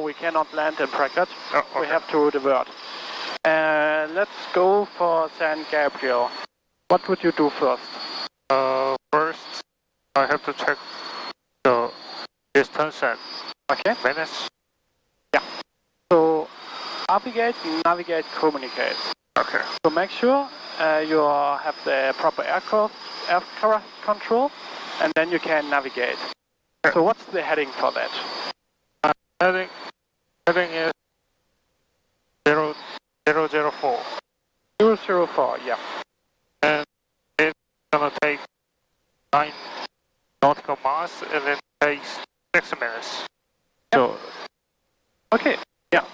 we cannot land in Prakat. Oh, okay. We have to divert. Let's go for San Gabriel. What would you do first? First, I have to check the distance and minutes. Yeah. So, navigate, communicate. Okay. So make sure you have the proper aircraft control, and then you can navigate. Okay. So what's the heading for that? Heading is 0004. 004, yeah. And it's gonna take 9 nautical miles, and it takes 6 minutes. Yep. So, okay, yeah.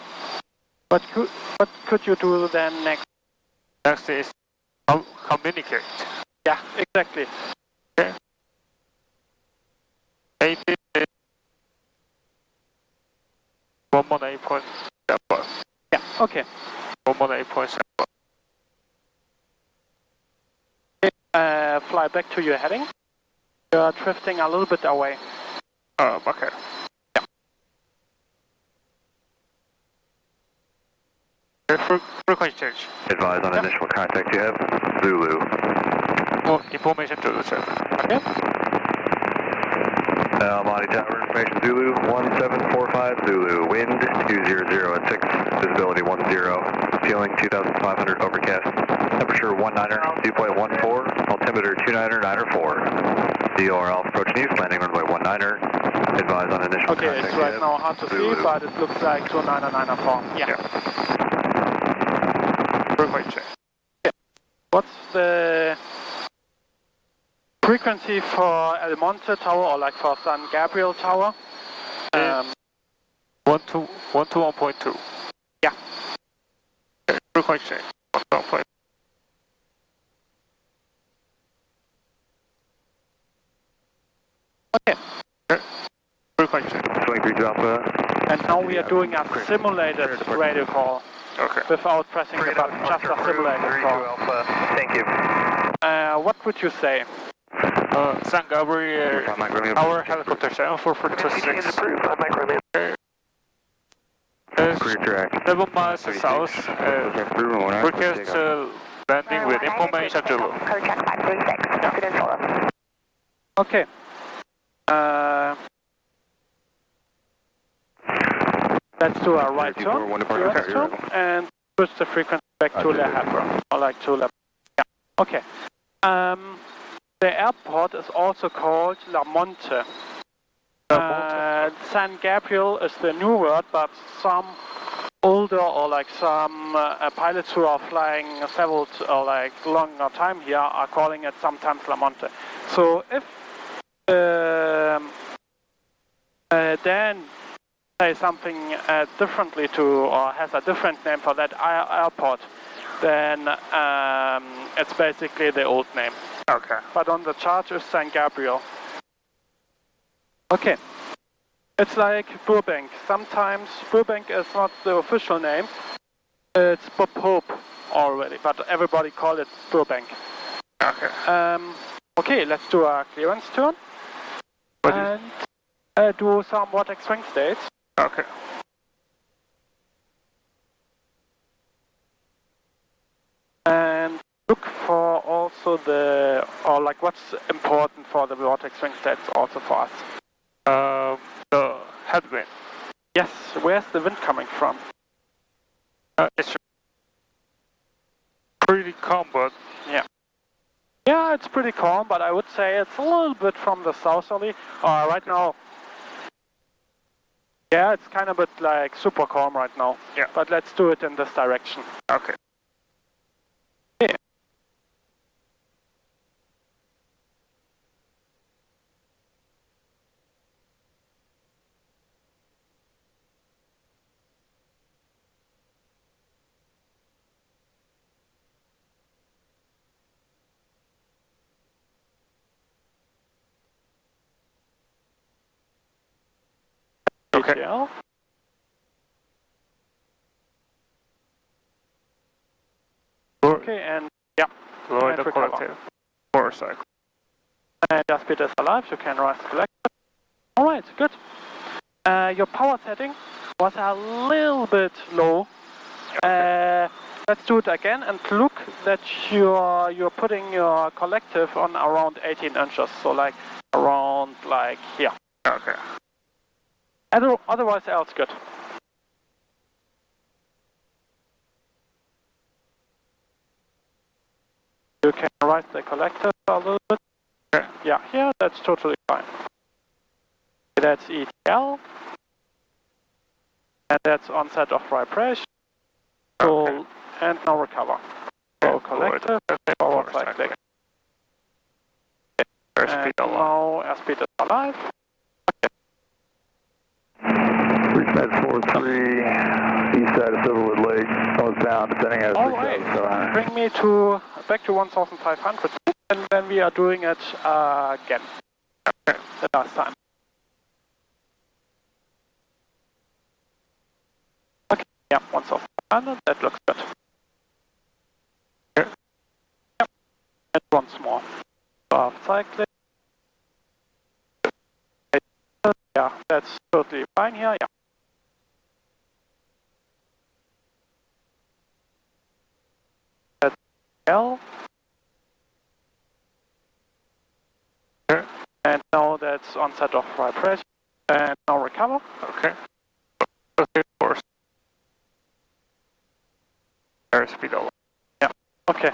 What could you do then next? next is communicate. Yeah, exactly. Okay. 80 is 118.7. Yeah, okay. 118.7. Fly back to your heading. You're drifting a little bit away. Okay. Frequency change. Advise on initial contact you have. Zulu. Oh, information Zulu, sir. Okay. Almighty Tower information Zulu 1745 Zulu. Wind 200 at 6. Visibility 10. Ceiling 2500 overcast. Temperature 19er, dew point 14. Altimeter 29er, 94. DOR Alpha approaching east, landing runway 19er. Advise on initial okay, contact. it's right now hard to see, but it looks like 2994. Yeah. Frequency change. Yeah. What's the frequency for El Monte Tower, or like for San Gabriel Tower? 121.2. Yeah. Okay. Frequency change. 121.2. Okay. Frequency change. Swing 3 Alpha. And now we are doing a simulated radio call. Okay. Without pressing the button, just a simulated call. Alpha. Thank you. What would you say? San Gabriel, our helicopter 7446 is 7 miles south, request landing with information Zulu. Okay. Let's do a right turn, US turn, and push the frequency back to La Habra, or like to La. Yeah. Okay. The airport is also called La Monte. San Gabriel is the new word, but some older or like some pilots who are flying several or like longer time here are calling it sometimes La Monte. So if Dan say something differently to, or has a different name for that airport, then it's basically the old name. Okay. But on the chart is San Gabriel. Okay. It's like Burbank. Sometimes Burbank is not the official name. It's Bob Hope already, but everybody call it Burbank. Okay. Okay, let's do a clearance turn. And do some vortex swing states. Okay. And look for also the, or like what's important for the vortex swing states also for us? The headwind. Yes, where's the wind coming from? It's pretty calm, but yeah. Yeah, it's pretty calm, but I would say it's a little bit from the southerly. Right now, yeah, it's kind of a bit like super calm right now. Yeah. But let's do it in this direction. Okay. Yeah. Okay. ATL. Okay, and yeah. Lower the collective. Motorcycle. And just speed is alive, you can rise to select. Alright, good. Your power setting was a little bit low. Let's do it again and look that you're putting your collective on around 18 inches, so like around like here. Okay. Otherwise else good. You can raise the collective a little bit. Okay. Yeah, here that's totally fine. That's ETL. And that's onset of vibration. So, and now recover. So collective, forward cyclic. And now airspeed is alive. Med 43, east side of Silverwood Lake, northbound, descending as Alright, bring me back to 1500 and then we are doing it again. The last time. Okay, yeah, 1500, that looks good. Yeah. Yep. And once more. Cycling. Yeah, that's totally fine here, yeah. That's L. Okay. And now that's onset of vibration. And now recover. Okay. Okay, of course. Airspeed over. Yeah, okay.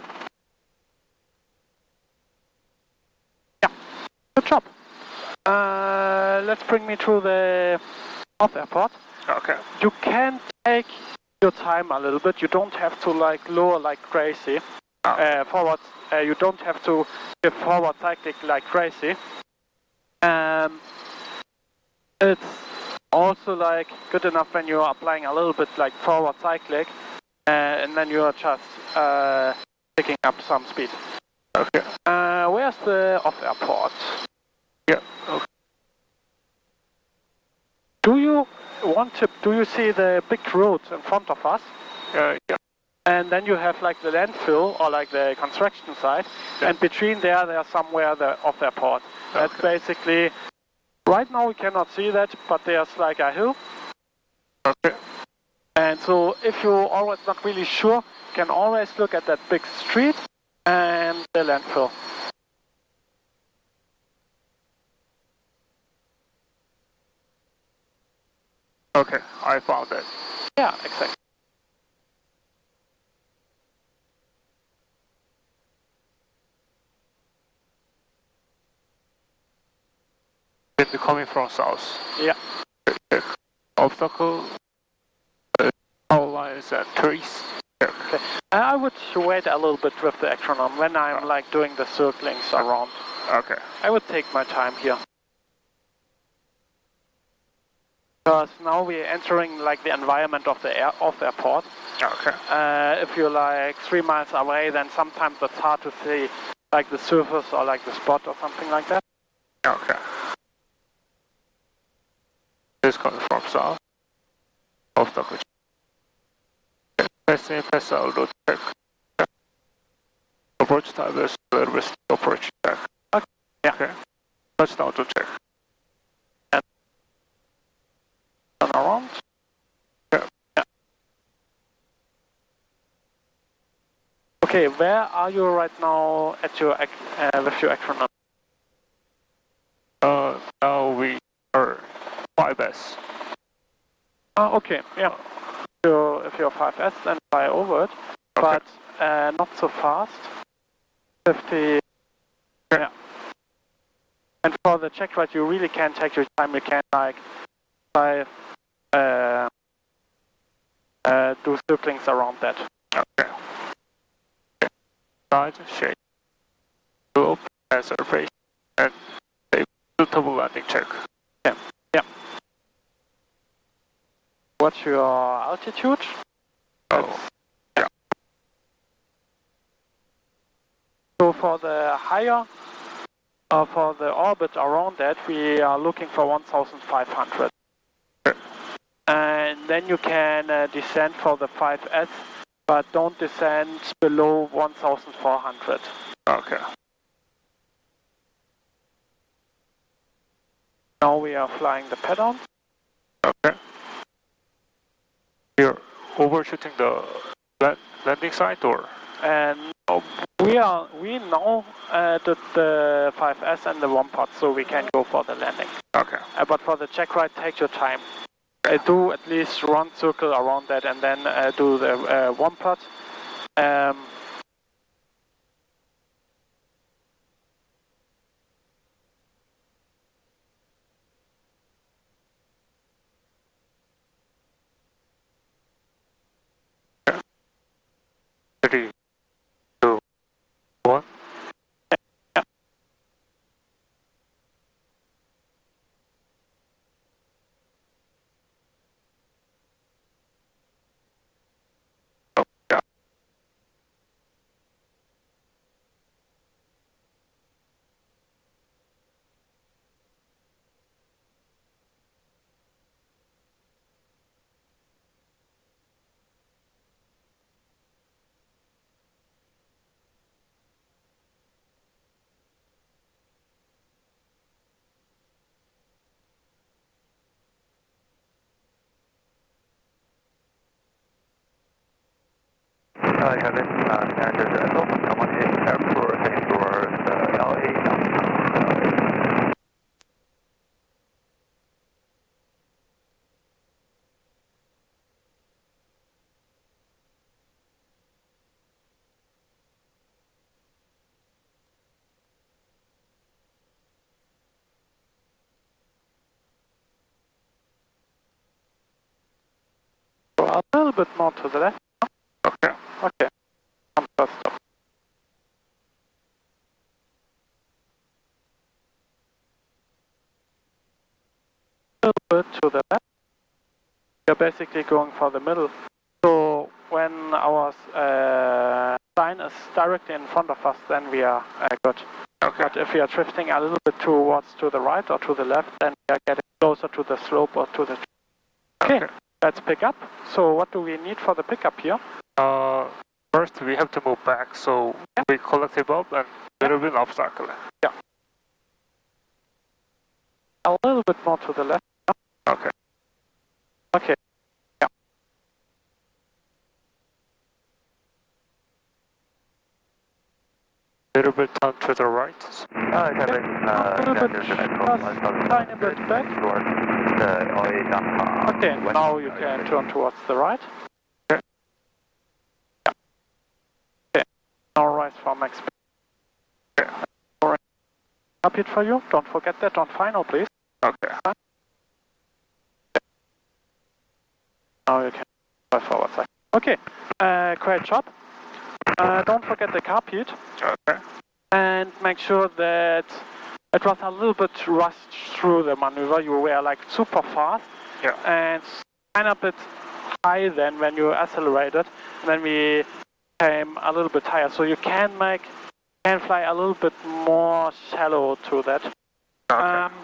Yeah, good job. Let's bring me to the off airport. Okay. You can take your time a little bit. You don't have to like lower like crazy. Forward. You don't have to give forward cyclic like crazy. It's also like good enough when you are applying a little bit like forward cyclic, and then you are just picking up some speed. Okay. Where's the off airport? Yeah. Okay. Do you see the big road in front of us? Yeah. And then you have like the landfill or like the construction site, and between there's somewhere the off airport. That's basically, right now we cannot see that, but there's like a hill. Okay. And so if you're always not really sure, you can always look at that big street and the landfill. Okay, I found it. Yeah, exactly. It's coming from south. Yeah. Obstacle, power lines and trees. Okay. I would wait a little bit with the Acronom when I'm like doing the circlings around. Okay. I would take my time here. Because now we're entering like the environment of the airport. Okay. If you're like 3 miles away, then sometimes it's hard to see like the surface or like the spot or something like that. Okay. This comes from south. Obstacle. Press in, press out, road check. Approach time is service, approach check. Okay. Yeah. Okay. Touchdown to check. And turn around. Yeah. Yeah. Okay, where are you right now at your with your Acronom? Now we are 5S. Okay, yeah. So if you're 5S, then fly over it, but not so fast. 50. Yeah. And for the check ride, you really can take your time. You can like fly, do circlings around that. Okay. Side, shake, go up, acceleration, and take suitable landing check. Yeah. Yeah. What's your altitude? Oh. Yeah. So for the higher, for the orbit around that, we are looking for 1,500. Okay. And then you can descend for the 5S, but don't descend below 1,400. Okay. Now we are flying the pattern. Okay. overshooting the landing site, or? And we know that the 5S and the 1 pod, so we can go for the landing. Okay. But for the check right, take your time. Do at least 1 circle around that, and then do the 1 pod. Three, two, one. Yeah. Oh, yeah. I have it. Standard vessel. Come on in. Airport heading towards LA. Go a little bit more to the left. Okay. Okay. First stop. A little bit to the left. You're basically going for the middle. So when our sign is directly in front of us, then we are good. Okay. But if we are drifting a little bit towards to the right or to the left, then we are getting closer to the slope or to the... Okay, let's pick up. So what do we need for the pickup here? First we have to move back, so we collective up and there will be an obstacle. Yeah. A little bit more to the left. Okay. Okay. Yeah. A little bit down to the right. I have it. A little bit, tiny bit back. Okay, now you can turn towards the right. Okay. Yeah. Okay, now rise for max speed. Okay. Alright. Up it for you. Don't forget that on final, please. Okay. Now you can fly forward side. Okay, great job. Don't forget the carpet. Okay. And make sure that it was a little bit rushed through the maneuver. You were like super fast. Yeah. And kind of a bit high then when you accelerated. And then we came a little bit higher. So you can fly a little bit more shallow to that. Okay.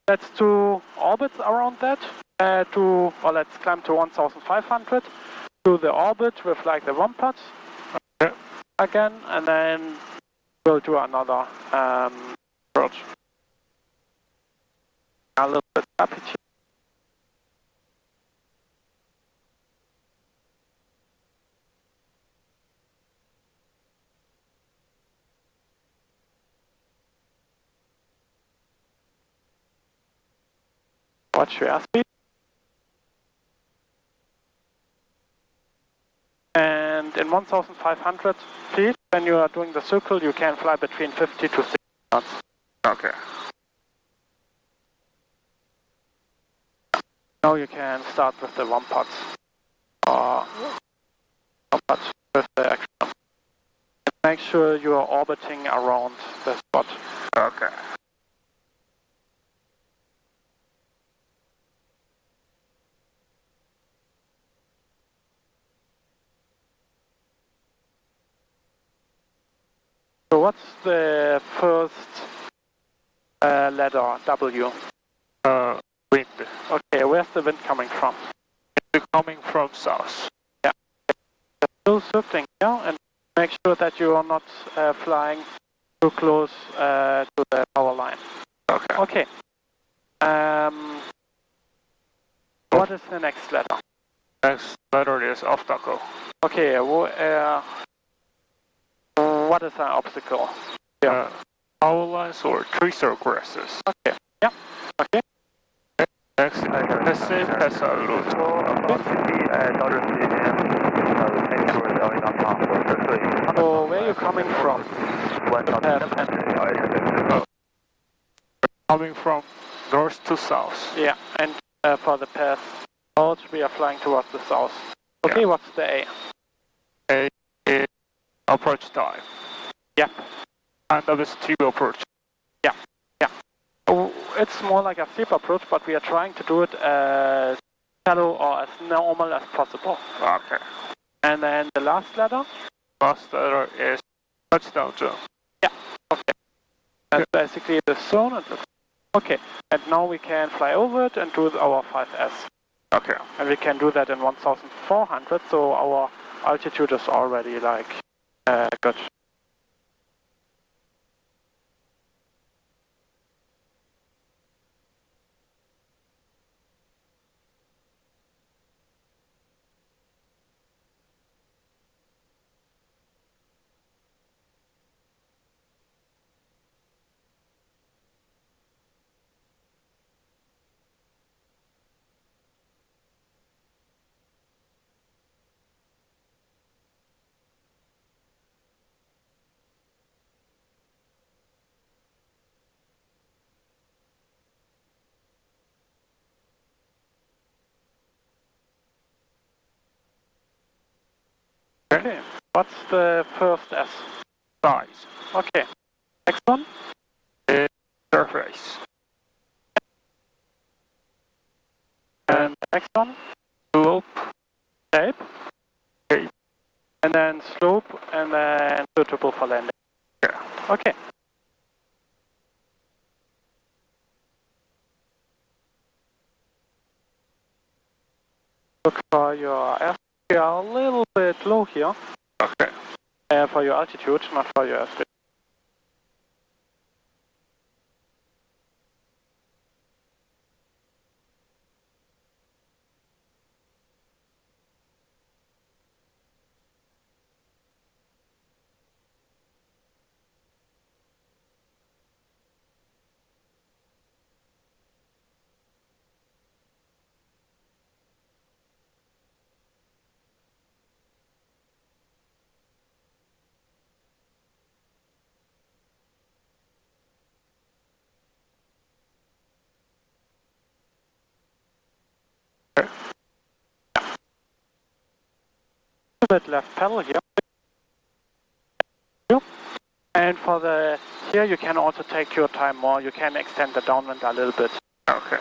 Let's do orbits around that. Let's climb to 1,500. Do the orbit with like the 1 pod. Okay. Again, and then we'll do another approach. A little bit up here. Watch your airspeed. And in 1,500 feet, when you are doing the circle, you can fly between 50 to 60 knots. Okay. Now you can start with the 1 pod. Or 1 pod with the action. Make sure you are orbiting around the spot. Okay. So what's the first letter, W? Wind. Okay, where's the wind coming from? It's coming from south. Yeah. Still circling here, and make sure that you are not flying too close to the power line. Okay. Okay. What is the next letter? Next letter is obstacle. Okay, what is an obstacle? Yeah. Power lines or trees or grasses. Okay, yeah, okay. Next, passive has a route. So where are you coming from? Coming from north to south. Yeah, and for the path out, we are flying towards the south. Okay, what's the A? A is approach time. Yep. And that is tube approach. Yeah, yeah. Oh, it's more like a steep approach, but we are trying to do it as shallow or as normal as possible. Okay. And then the last letter? Last letter is touchdown zone. Yeah, okay. That's basically the zone. It looks okay. And now we can fly over it and do our 5S. Okay. And we can do that in 1,400, so our altitude is already like good. Okay, what's the first S? Size. Okay, next one? Surface. And next one? Slope. Shape. Shape. And then slope, and then suitable for landing. Yeah. Okay. Look for your airspeed. You are a little bit low here. Okay. For your altitude, not for your airspeed. A bit left pedal here. And for the here you can also take your time more. You can extend the downwind a little bit. Okay.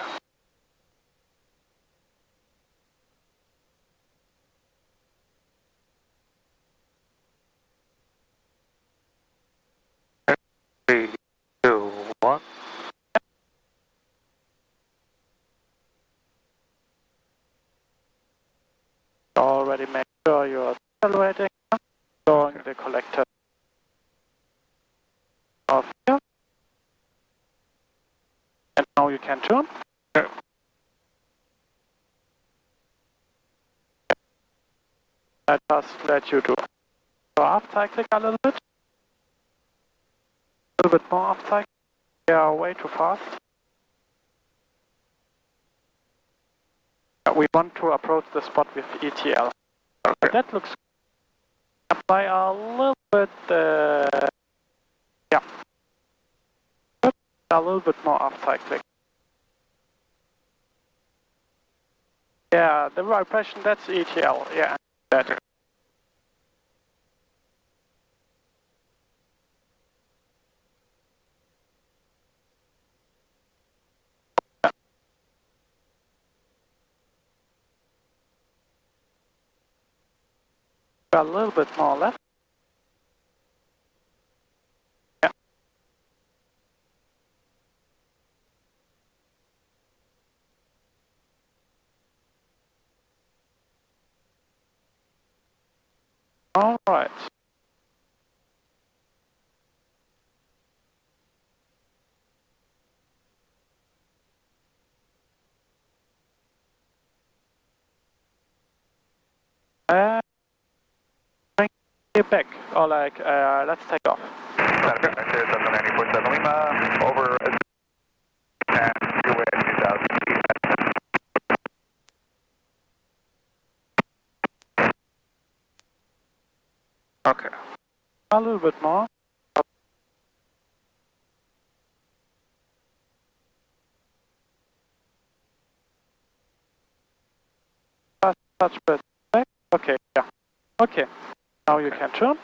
Three, two, one. Already make sure you're accelerating, going the collector off here. And now you can turn. That does let you do. So aft cycling a little bit. A little bit more aft cycling. We are way too fast. We want to approach the spot with ETL. Okay. That looks good. Apply a little bit, yeah. A little bit more aft cycling. Yeah, the vibration, that's ETL, yeah. That. A little bit more left. Yeah. All right. Bring it back, or like, let's take off. Center, Cessna 947 Lima, over, and your way at 2,000 feet. Okay. A little bit more. Touch bit back. Okay, yeah. Okay. Now you can turn.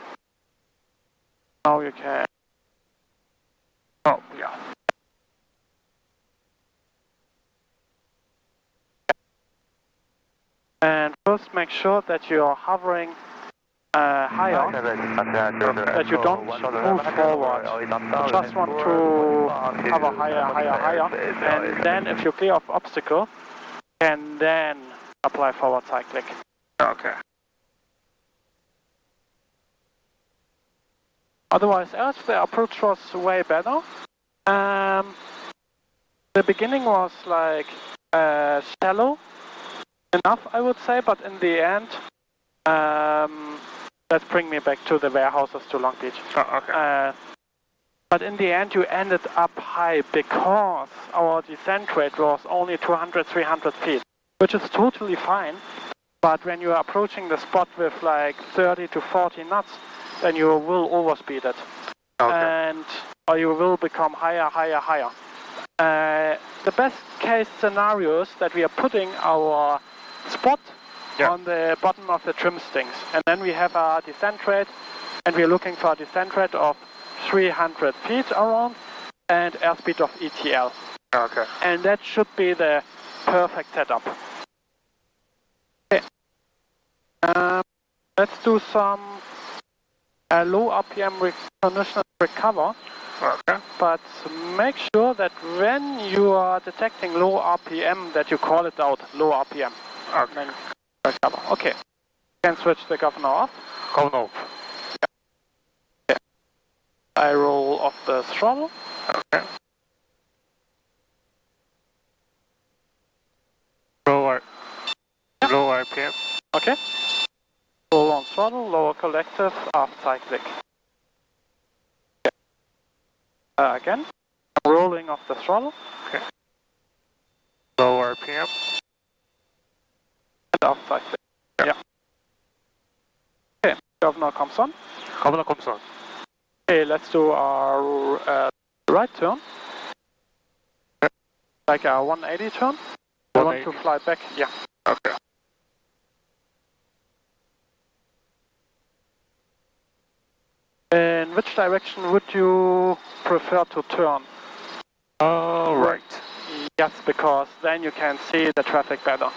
Now you can. Oh, yeah. And first make sure that you're hovering higher, that you don't move forward. You just want to hover higher, higher, higher. And then if you clear off obstacle, can then apply forward cyclic. Okay. Otherwise else the approach was way better. The beginning was like shallow enough, I would say, but in the end, let's bring me back to the warehouses to Long Beach. Oh, okay. But in the end, you ended up high because our descent rate was only 200, 300 feet, which is totally fine. But when you are approaching the spot with like 30 to 40 knots, then you will overspeed it. Okay. Or you will become higher, higher, higher. The best case scenario is that we are putting our spot on the bottom of the trim stings. And then we have a descent rate, and we're looking for a descent rate of 300 feet around and airspeed of ETL. Okay. And that should be the perfect setup. Okay. Let's do some low RPM recognition recover. Okay. But make sure that when you are detecting low RPM that you call it out, low RPM. Okay. Then recover. Okay. You can switch the governor off. Governor off. Yeah. I roll off the throttle. Okay. Low RPM. Okay. Roll on throttle, lower collective, aft cyclic. Again, I'm rolling off the throttle. Okay. Low RPM. And aft cyclic. Yeah. Okay, governor comes on. Governor comes on. Okay, let's do our right turn. Okay. Like a 180 turn. I want to fly back. Yeah. Okay. In which direction would you prefer to turn? Right. Yes, because then you can see the traffic better.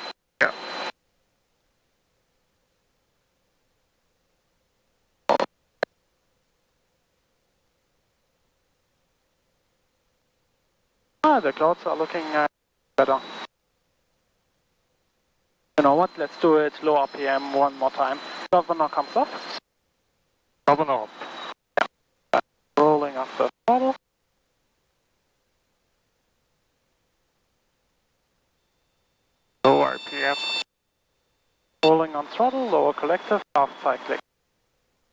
Yeah. The clouds are looking better. You know what? Let's do it low RPM one more time. Governor comes off. Governor up. Yeah. Rolling off the throttle. Low RPM. Rolling on throttle, lower collective, aft cyclic.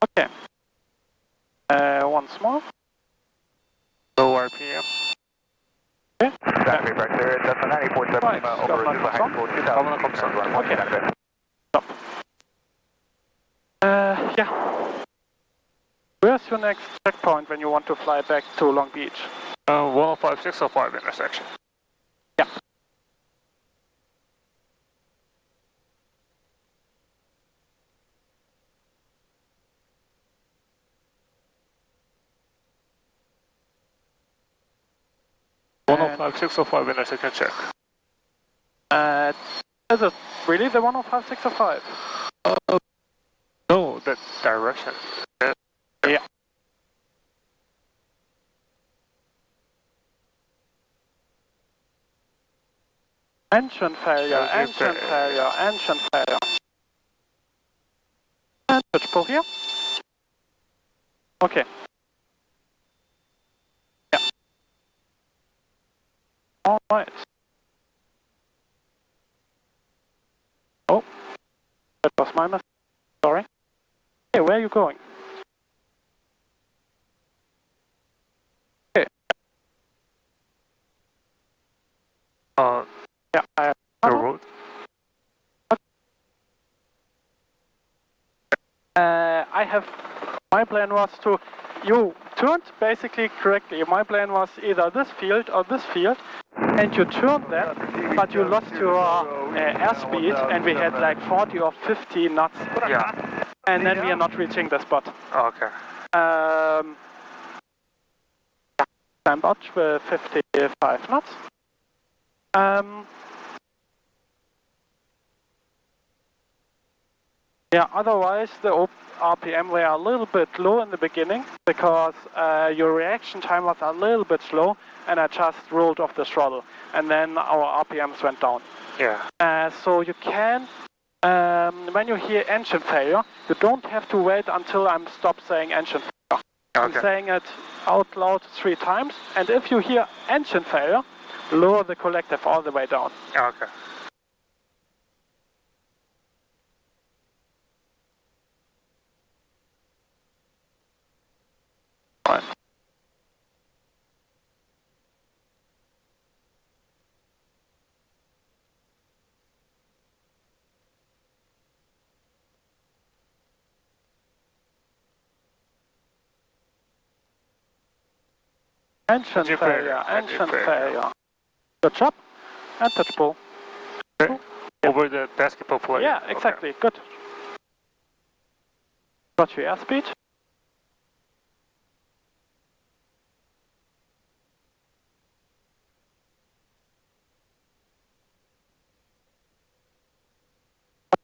Okay. Once more. Low RPM. Okay. Exactly right there. That's a 94.7 right. Over to the high school 2000. Comes on. Okay. Stop. Yeah. Where's your next checkpoint when you want to fly back to Long Beach? 105-605 intersection. Yeah. And 105-605 intersection check. Is it really the 105-605? No, that direction. Yeah. Engine failure, engine failure, engine failure. And switch pull here. Okay. Yeah. Alright. Oh, that was my mistake. Sorry. Hey, where are you going? Okay. Yeah, the road. I have, my plan was to, you turned basically correctly. My plan was either this field or this field, and you turned that, but you lost your airspeed, and we had like 40 or 50 knots. Yeah. And then we are not reaching the spot. Okay. I'm about 55 knots. Yeah, otherwise the RPM were a little bit low in the beginning because your reaction time was a little bit slow, and I just rolled off the throttle, and then our RPMs went down. Yeah. So you can, when you hear engine failure, you don't have to wait until I'm stopped saying engine failure. Okay. I'm saying it out loud 3 times, and if you hear engine failure, lower the collective all the way down. Okay. Fine. Engine failure, engine failure. Good job. And touch pull. Okay. Over the basketball player. Yeah, exactly. Okay. Good. Got your airspeed.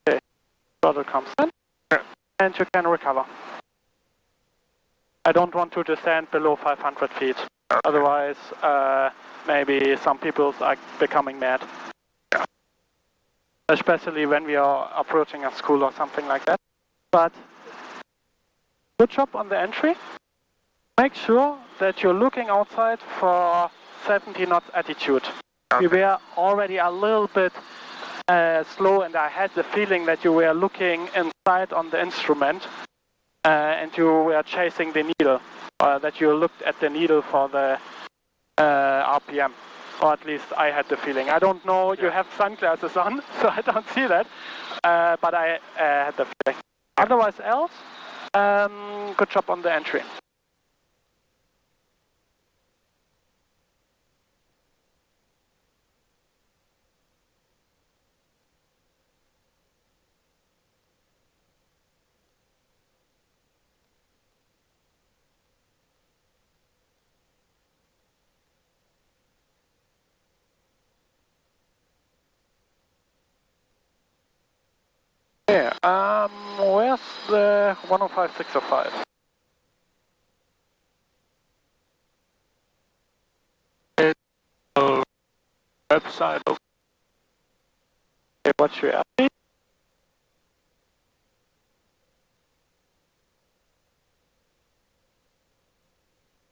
Okay. Throttle comes in. Yeah. And you can recover. I don't want to descend below 500 feet. Okay. Otherwise, maybe some people are becoming mad. Yeah. Especially when we are approaching a school or something like that. But good job on the entry. Make sure that you're looking outside for 70 knots attitude. Okay. We were already a little bit slow, and I had the feeling that you were looking inside on the instrument and you were chasing the needle, that you looked at the needle for the RPM, or at least I had the feeling. I don't know, you have sunglasses on, so I don't see that, but I had the feeling. Otherwise else, good job on the entry. Yeah, where's the 105605? It's website of Okay, what's your airspeed?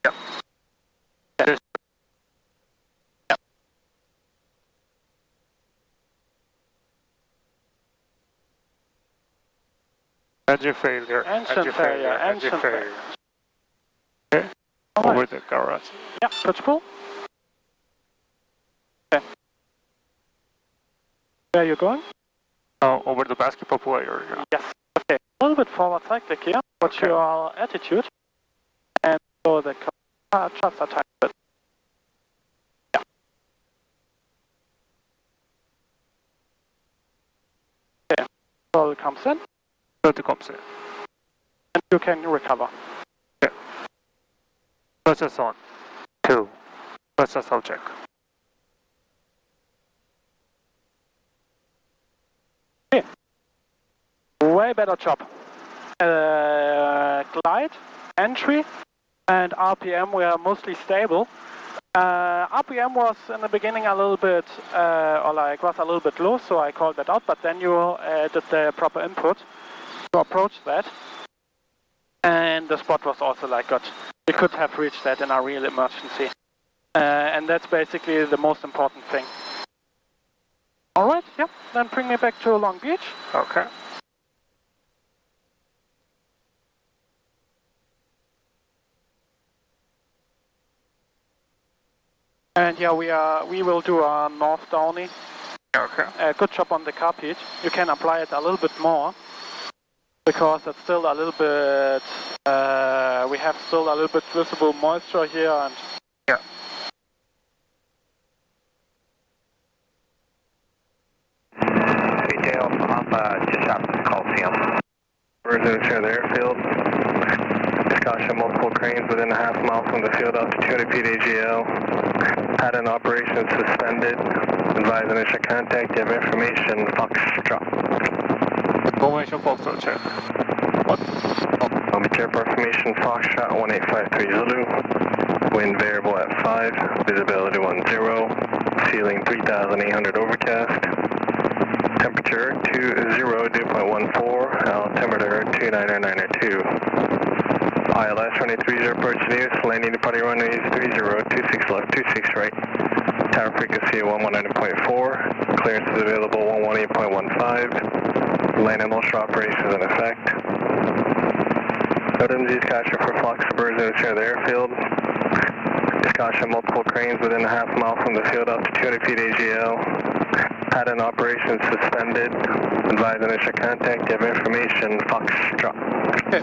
Yeah. Yeah. Yeah. engine failure. Engine failure, engine failure. Okay. All Over right. the garage. Yeah, touch pull. Okay. Where are you going? Over the basketball player. Yeah. Yes. Okay. A little bit forward cyclic here. What's Okay. your attitude? And so the car just a tiny bit. Yeah. Okay. So it comes in, 30 comes in. and you can recover. Yeah. Process on. 2. Process subject. Okay. Way better job. Glide, entry, and RPM were mostly stable. RPM was in the beginning a little bit, was a little bit low, so I called that out, but then you did the proper input to approach that. And the spot was also like good. We could have reached that in a real emergency. And that's basically the most important thing. Alright, yeah, then bring me back to Long Beach. Okay. And yeah, we will do a north downy. Okay. Good job on the carpet. You can apply it a little bit more because it's still a little bit. We have still a little bit visible moisture here, and yeah. VJ Alpha, just shot from Coliseum. Resident share the airfield. Discussion multiple cranes within a half mile from the field up to 200 feet AGL. Had an operation suspended. Advise initial contact. You have information. Foxtrot. Information Foxtrot, check. What? I'll be chair for information. Foxtrot 1853 Zulu. Wind variable at 5. Visibility 10. Ceiling 3,800 overcast. Temperature 20, dew point 14. Altimeter 29902. ILS runway 30 approach news. Landing departing runways 30, 26 left, 26 right. Tower frequency 119.4. Clearance is available 118.15. Land and motion operations in effect. OMG Scotia for Fox Suburban share the airfield. Scotia multiple cranes within a half mile from the field up to 200 feet AGL. Had an operation suspended. Advise initial contact. You have information. Foxtrot. okay.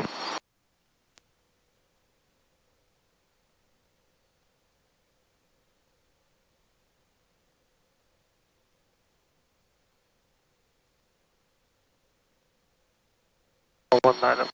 One item.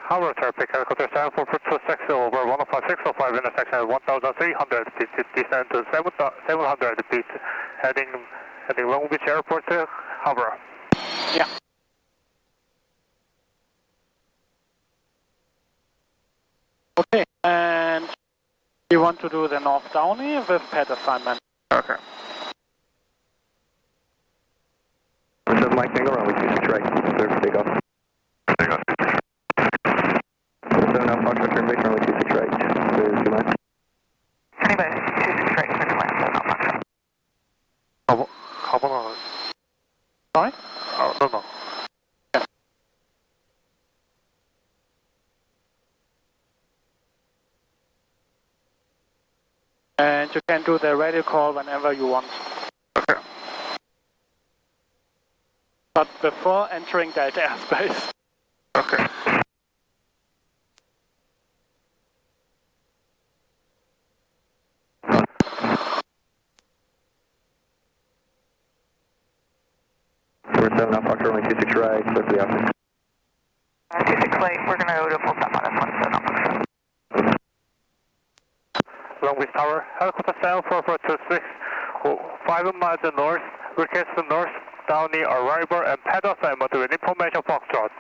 However, traffic, helicopter 7426 over 105.605 intersection at 1,300 feet, descend to 700 feet, heading Long Beach Airport to hover. Yeah. Okay, and we want to do the north downy with pad assignment. Okay. This is Mike Bingo, runway 26 right. Clear for takeoff. Takeoff. So now Foxtrot turn base, runway 26 right. Clear to land. Anybody, 26 right, clear to land, so not Foxtrot. How on? Sorry? Oh, no. And you can do the radio call whenever you want. Okay. But before entering that airspace. Okay. Number 7 now Foxtrot runway 26 right. Clear for the office. 26 late, we're going to go to full stop on this one, so not Foxtrot. Long Beach Tower, helicopter 7426, 5 miles north, request the north downy arrival and pad assignment with information Foxtrot.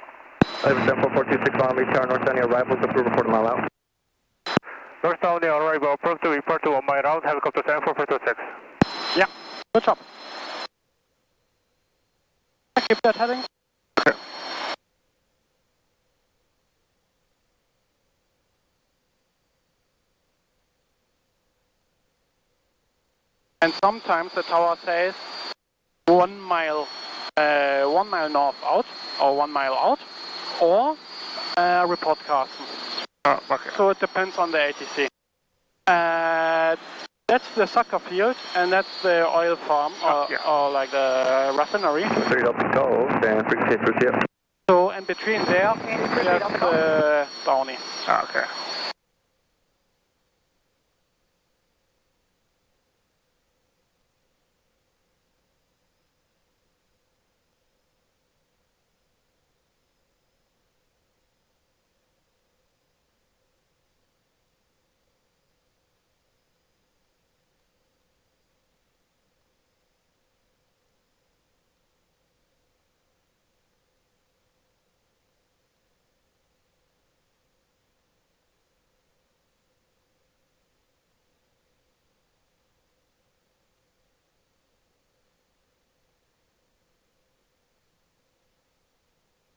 7426 Long Beach Tower, North Downy arrivals, approved, report a mile out. North downy arrival, approved to report to 1 mile out, helicopter 7426. Yeah, good job. Keep that heading. Okay. And sometimes the tower says 1 mile, 1 mile north out, or 1 mile out, or report Carson. Oh, okay. So it depends on the ATC. That's the soccer field, and that's the oil farm, or like the refinery. 3 up to Cove, and frequency approach, yep. So in between there, there's the downy. Okay.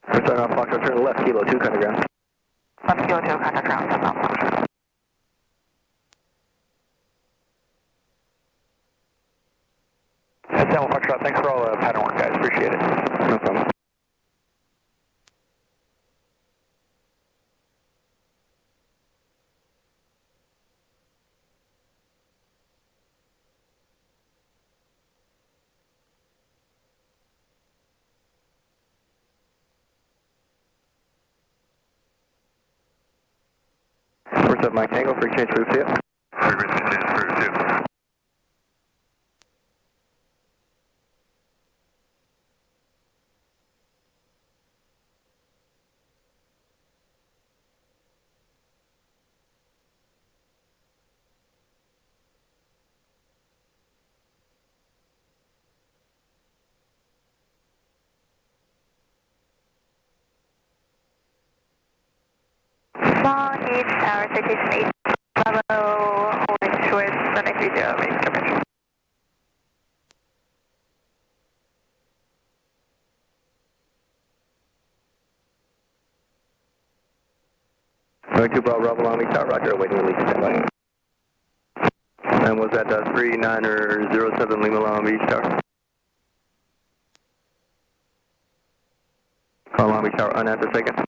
Starting off Foxtrot, turn left, Kilo 2, contact ground. Left Kilo 2, contact ground, so not Foxtrot. Head down Foxtrot, thanks for all the pattern work, guys, appreciate it. No problem. 27 Mike Tango, free change approved, see ya. Frequency change approved, too. Long Beach Tower, citation 8, Bravo, holding short, runway 30, raise temperature. Runway 2 Bravo, Long Beach Tower, roger, awaiting release, standby. And was that 3907 Lima Long Beach Tower? Call Long Beach Tower, unanswered second.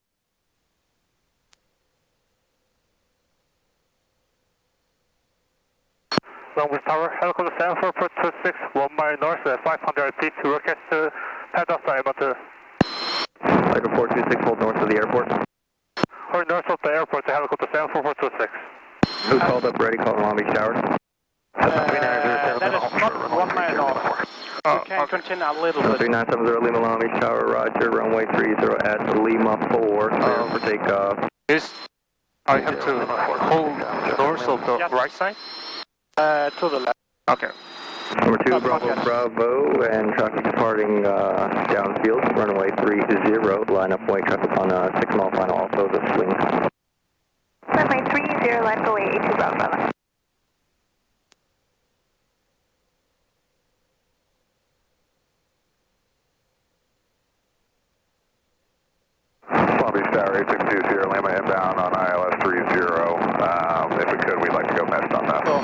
Long Beach Tower, helicopter 7426, 1 mile north, 500 feet to request pad off by about Tiger 426, hold north of the airport. or north of the airport, the helicopter 74426. Who called up ready, call Long Beach Tower? That is not 1 mile north. You can continue a little bit. 3970 Lima Long Beach Tower, roger, runway 30 at Lima 4, clear for takeoff. I have to hold north of the right side? To the left. Okay. Number 2, Bravo, and traffic departing downfield, runway 30, line up white traffic on 6 mile final, also the swing. Runway 30, line up away, 2 Bravo. Long Beach Tower 8620 Lima inbound on ILS 30. If we could, we'd like to go messed on that. So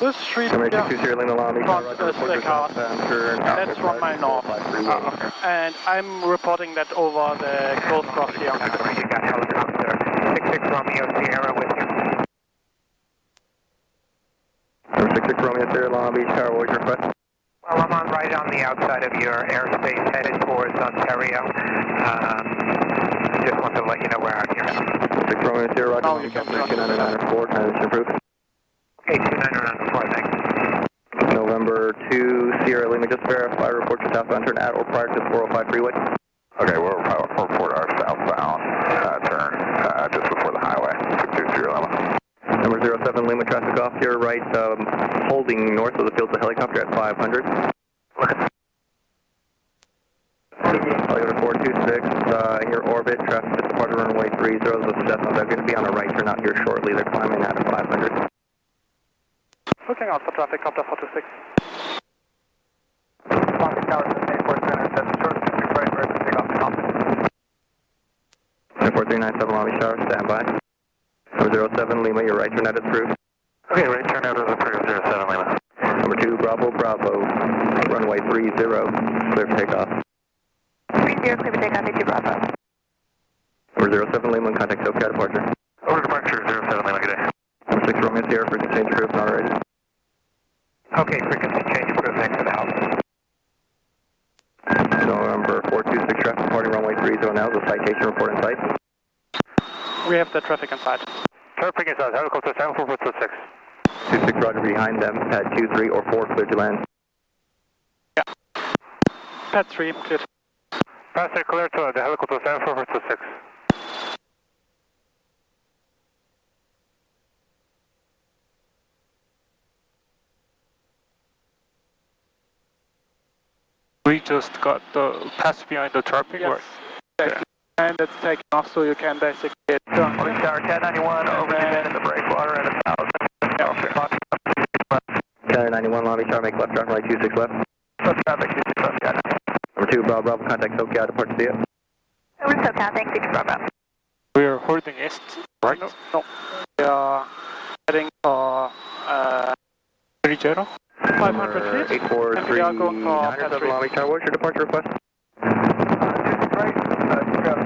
this street Number here 8620 Lima Long Beach Tower, front is the car. That's 1 mile north. Okay. And I'm reporting that over the Gold Cross here. You got helicopter 66 Romeo Sierra with you. Number 66 Romeo Sierra Long Beach Tower, what was your request? Well, I'm on right on the outside of your airspace, headed towards Ontario. Just want to let you know where I'm here. 6 Romeo Sierra, roger. No, you can't. 2994, transition approved. Okay, 2994, thanks. November 2 Sierra Lima, just verify, report to southbound turn at or prior to the 405 freeway. Okay, we'll report our southbound turn just before the highway, 620 Lima. Number 07 Lima, traffic off here, right, holding north of the field of helicopter at 500. Helicopter 426, in your orbit, traffic at departure runway 30, this is Desmond, they're going to be on a right turn out here shortly, they're climbing at 500. Looking out for traffic, copter 426. Long Beach Tower 784 short, right, ready to take off the company. 4397 Long Beach Tower, stand by. Number 07 Lima, your right turn out is approved. Okay, right turn out is approved, 07 Lima. Number 2 Bravo, runway 30, clear for takeoff. 30, clear for takeoff, 2 Bravo. Number 07 Lima, contact SoCal departure. Over departure, 07 Lima, good day. Number 6 Romeo Sierra, frequency change approved, not ready. Okay, frequency change approved, thanks for the help. November 426 traffic departing runway 30 now, the citation report in sight. We have the traffic inside. Traffic inside, helicopter 74426. 26 roger behind them, pad 2, 3, or 4 clear to land. Pad 3, clear. Passenger clear to the helicopter 74426. We just got the pass behind the traffic. Yes. Exactly. And it's taken off, so you can basically get done. Long Beach Tower 1091, over the bend in the breakwater at 1,000. 1091 Long Beach Tower, make left runway 26 left. Left traffic, 26 left, got it. Number 2 Bravo, contact SoCal departure see ya. Over SoCal, thanks, 2 Bravo. We're holding east, right? No. We are heading for 30. 500 feet. 843 and we are going for pad 907 3. Long Beach Tower, what's your departure request? Right, you got it.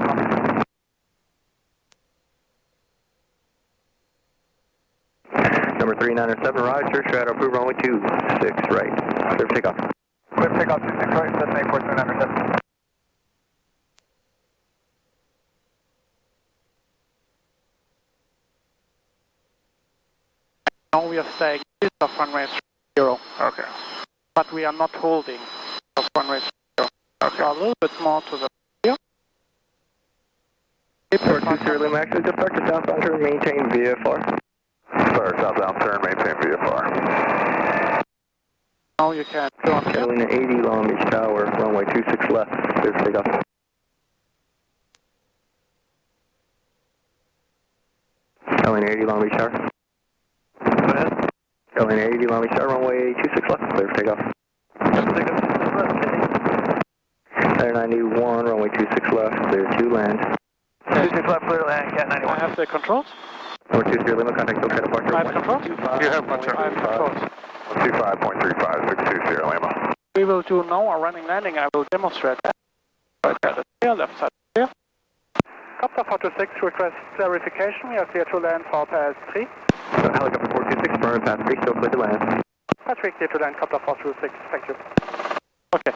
Number 3907 roger, shadow approved runway 26 right. Clear for takeoff. Clear takeoff 26 right, 784 2907. Now we are staying east of runway 30. Okay. But we are not holding of runway 30. Okay. So a little bit more to the rear. Airport 20 Lima, actually departure southbound turn, maintain VFR. Start southbound turn, maintain VFR. Now you can go on here. Carolina 80, Long Beach Tower, runway 26 left, clear for takeoff. Carolina 80, Long Beach Tower. Go ahead. Carolina 80, Long Beach Tower, runway 26 left, clear for takeoff. Air 91, runway 26 left, clear to land. 26 left, clear land, Cat 91. I have the controls. Number 20 Lima, contact located departure. I have controls. You have control. I have controls. 25.35, 620 Lima. We will do now a running landing. I will demonstrate that. Right side is clear, left side is clear. Copter 426 request clarification. We are clear to land for pass 3. Helicopter 426, burn pass 3, still clear to land. Pass 3 clear to land, copter 426. Thank you. Okay.